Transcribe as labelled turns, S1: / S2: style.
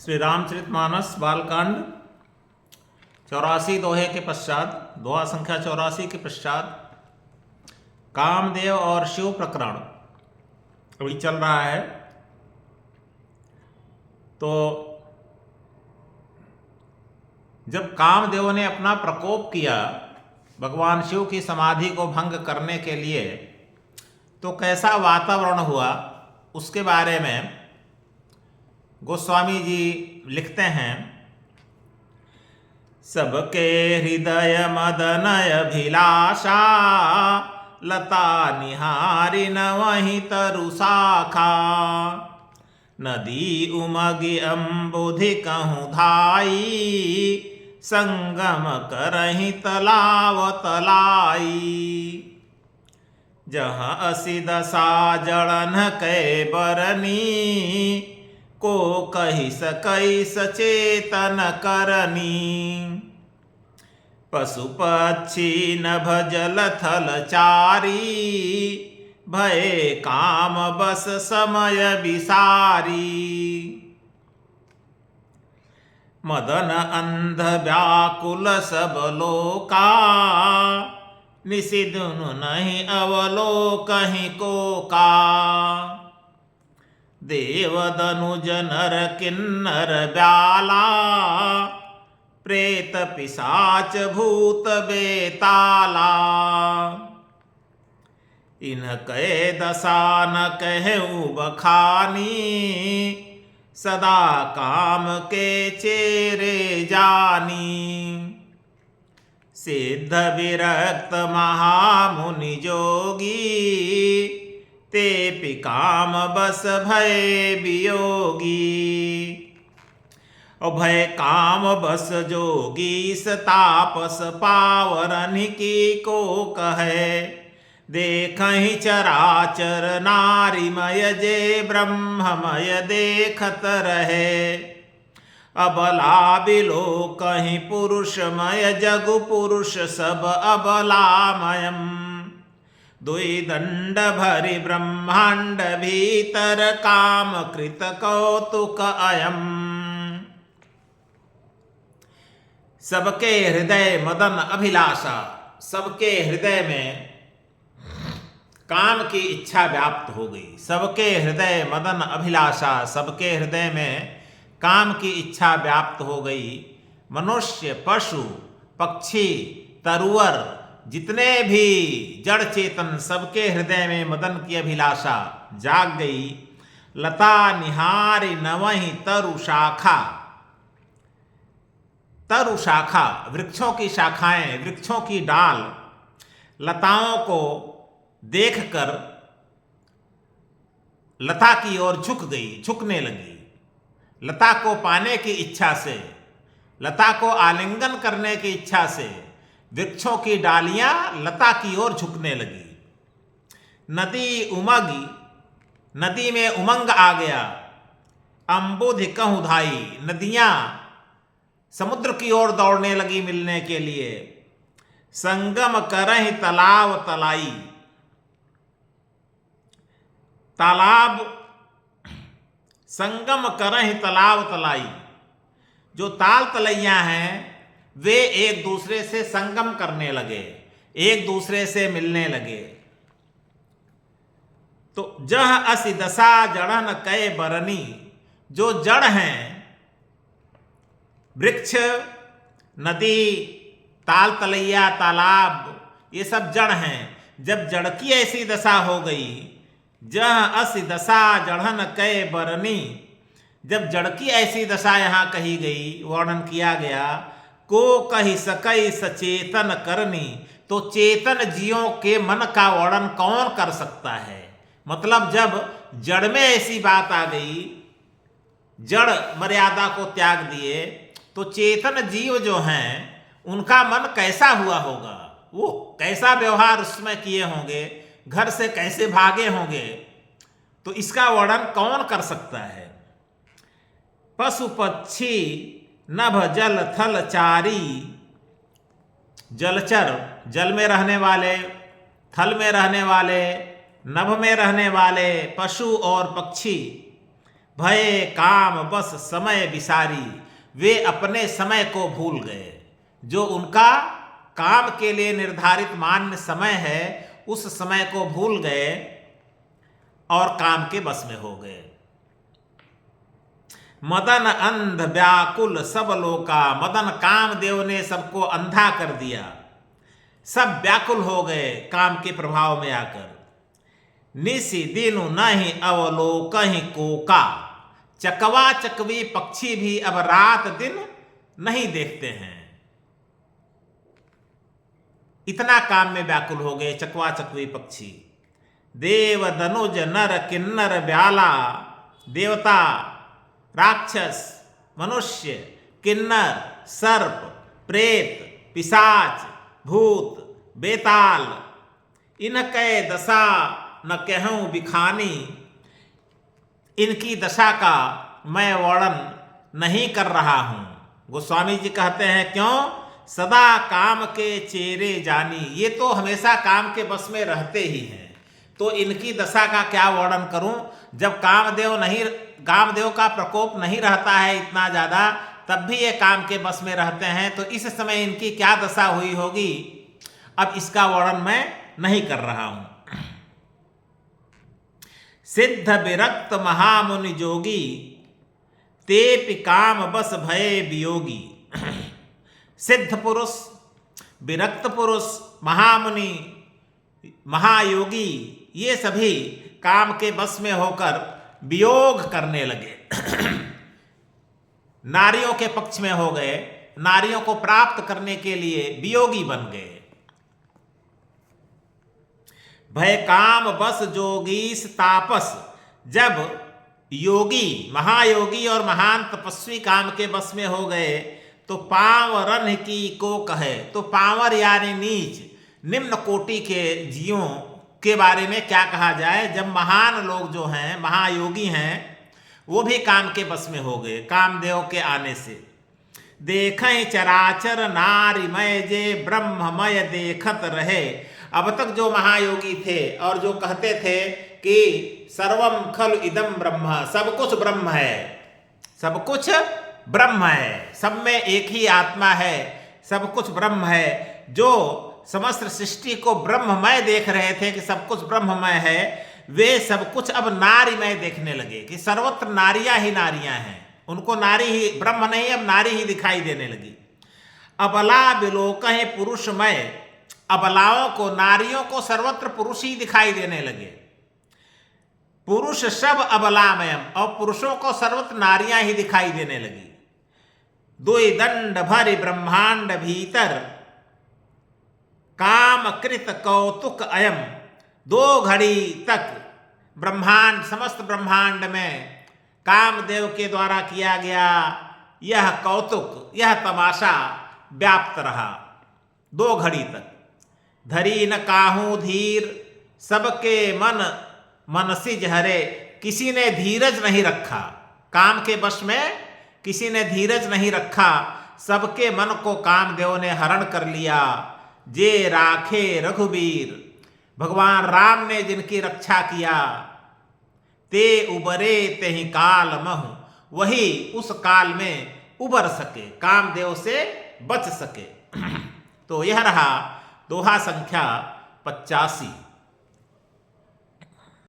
S1: श्री रामचरितमानस बालकांड 84 दोहे के पश्चात, दोहा संख्या 84 के पश्चात कामदेव और शिव प्रकरण अभी चल रहा है। तो जब कामदेव ने अपना प्रकोप किया भगवान शिव की समाधि को भंग करने के लिए, तो कैसा वातावरण हुआ उसके बारे में गोस्वामी जी लिखते हैं। सबके हृदय मदनय अभिलाषा, लता निहारी न वही तरु शाखा। नदी उमगी अम्बुधि कहूँ धाई, संगम करहि तलाव तलाई। जहाँ असी दशा जड़न कै बरनी, को कहि सकई सचेतन करनी। पशु पक्षी नभ जल थल चारी, भय काम बस समय विसारी। मदन अंध व्याकुल सब लोका, निशिदुनु नहीं अवलोकहि को का। देव दनुज नर किन्नर ब्याला, प्रेत पिशाच भूत बेताला। इनके दशा न कहूँ बखानी, सदा काम के चेरे जानी। सिद्ध विरक्त महामुनि जोगी, ते पिकाम बस भय वियोगी। भय काम बस जोगी तापस पावरनि की को कहे। देखहि चराचर नारीमय जे ब्रह्ममय देखत रहे। अबला बिलो कहीं पुरुषमय जगु पुरुष सब अबलामयम। दुई दंड भरि ब्रह्मांड भीतर काम कृत कौतुक अयम। सबके हृदय मदन अभिलाषा, सबके हृदय में काम की इच्छा व्याप्त हो गई। सबके हृदय मदन अभिलाषा, सबके हृदय में काम की इच्छा व्याप्त हो गई। मनुष्य पशु पक्षी तरुवर जितने भी जड़ चेतन, सबके हृदय में मदन की अभिलाषा जाग गई। लता निहारी नवहि तरु शाखा, तरु शाखा वृक्षों की शाखाएं, वृक्षों की डाल लताओं को देखकर लता की ओर झुक गई, झुकने लगी। लता को पाने की इच्छा से, लता को आलिंगन करने की इच्छा से वृक्षों की डालियां लता की ओर झुकने लगी। नदी उमगी, नदी में उमंग आ गया। अम्बुधि कहूँ धाई, नदियां समुद्र की ओर दौड़ने लगी मिलने के लिए। संगम करहि तलाव तलाई, तालाब संगम करहि तलाव तलाई। जो ताल तलैया हैं वे एक दूसरे से संगम करने लगे, एक दूसरे से मिलने लगे। तो जह असि दशा जड़न कै बरनी, जो जड़ हैं वृक्ष नदी ताल तलैया तालाब, ये सब जड़ हैं। जब जड़ की ऐसी दशा हो गई, जह असि दशा जड़न कै बरनी, जब जड़ की ऐसी दशा यहाँ कही गई, वर्णन किया गया। को कही सकई सचेतन करनी, तो चेतन जीवों के मन का वर्णन कौन कर सकता है। मतलब जब जड़ में ऐसी बात आ गई, जड़ मर्यादा को त्याग दिए, तो चेतन जीव जो हैं उनका मन कैसा हुआ होगा, वो कैसा व्यवहार उसमें किए होंगे, घर से कैसे भागे होंगे, तो इसका वर्णन कौन कर सकता है। पशु पक्षी नभ जल थल चारी, जलचर जल में रहने वाले, थल में रहने वाले, नभ में रहने वाले पशु और पक्षी, भये काम बस समय विसारी, वे अपने समय को भूल गए। जो उनका काम के लिए निर्धारित मान्य समय है उस समय को भूल गए और काम के बस में हो गए। मदन अंध व्याकुल सब लोका, मदन कामदेव ने सबको अंधा कर दिया, सब व्याकुल हो गए काम के प्रभाव में आकर। निसी दिनु नहीं अवलोकहि कोका, चकवा चकवी पक्षी भी अब रात दिन नहीं देखते हैं। इतना काम में व्याकुल हो गए चकवा चकवी पक्षी। देव धनुज नर किन्नर ब्याला, देवता राक्षस मनुष्य किन्नर सर्प प्रेत पिशाच भूत बेताल, इनके दशा न कहूँ बिखानी, इनकी दशा का मैं वर्णन नहीं कर रहा हूँ। गोस्वामी जी कहते हैं क्यों? सदा काम के चेरे जानी, ये तो हमेशा काम के बस में रहते ही हैं, तो इनकी दशा का क्या वर्णन करूं। जब कामदेव का प्रकोप नहीं रहता है इतना ज़्यादा, तब भी ये काम के बस में रहते हैं, तो इस समय इनकी क्या दशा हुई होगी, अब इसका वर्णन मैं नहीं कर रहा हूं। सिद्ध विरक्त महामुनि जोगी, तेपि काम बस भये वियोगी। सिद्ध पुरुष विरक्त पुरुष महामुनि महायोगी ये सभी काम के बस में होकर वियोग करने लगे, नारियों के पक्ष में हो गए, नारियों को प्राप्त करने के लिए वियोगी बन गए। भय काम बस जोगीस तापस, जब योगी महायोगी और महान तपस्वी काम के बस में हो गए तो पांवरन की को कहे, तो पांवर यानी नीच निम्न कोटि के जीवों के बारे में क्या कहा जाए। जब महान लोग जो हैं महायोगी हैं वो भी काम के बस में हो गए कामदेव के आने से। देखें चराचर नारीमय जे ब्रह्ममय देखत रहे, अब तक जो महायोगी थे और जो कहते थे कि सर्वम खलु इदम ब्रह्म, सब कुछ ब्रह्म है, सब कुछ ब्रह्म है, सब में एक ही आत्मा है, सब कुछ ब्रह्म है, जो समस्त सृष्टि को ब्रह्ममय देख रहे थे कि सब कुछ ब्रह्ममय है, वे सब कुछ अब नारीमय देखने लगे कि सर्वत्र नारियां ही नारियां हैं, उनको नारी ही ब्रह्म नहीं अब नारी ही दिखाई देने लगी। अबला विलोकहि पुरुषमय, अबलाओं को नारियों को सर्वत्र पुरुष ही दिखाई देने लगे, पुरुष सब अबलामयम, और पुरुषों को सर्वत्र नारियां ही दिखाई देने लगी। दुई दंड भरि ब्रह्मांड भीतर काम कृत कौतुक अयम, दो घड़ी तक ब्रह्मांड समस्त ब्रह्मांड में कामदेव के द्वारा किया गया यह कौतुक यह तमाशा व्याप्त रहा 2 घड़ी तक। धरी न काहू धीर, सबके मन मनसिज हरे, किसी ने धीरज नहीं रखा, काम के वश में किसी ने धीरज नहीं रखा, सबके मन को कामदेव ने हरण कर लिया। जे राखे रघुबीर, भगवान राम ने जिनकी रक्षा किया, ते उबरे तेहि काल महु, वही उस काल में उबर सके, कामदेव से बच सके। तो यह रहा दोहा संख्या 85।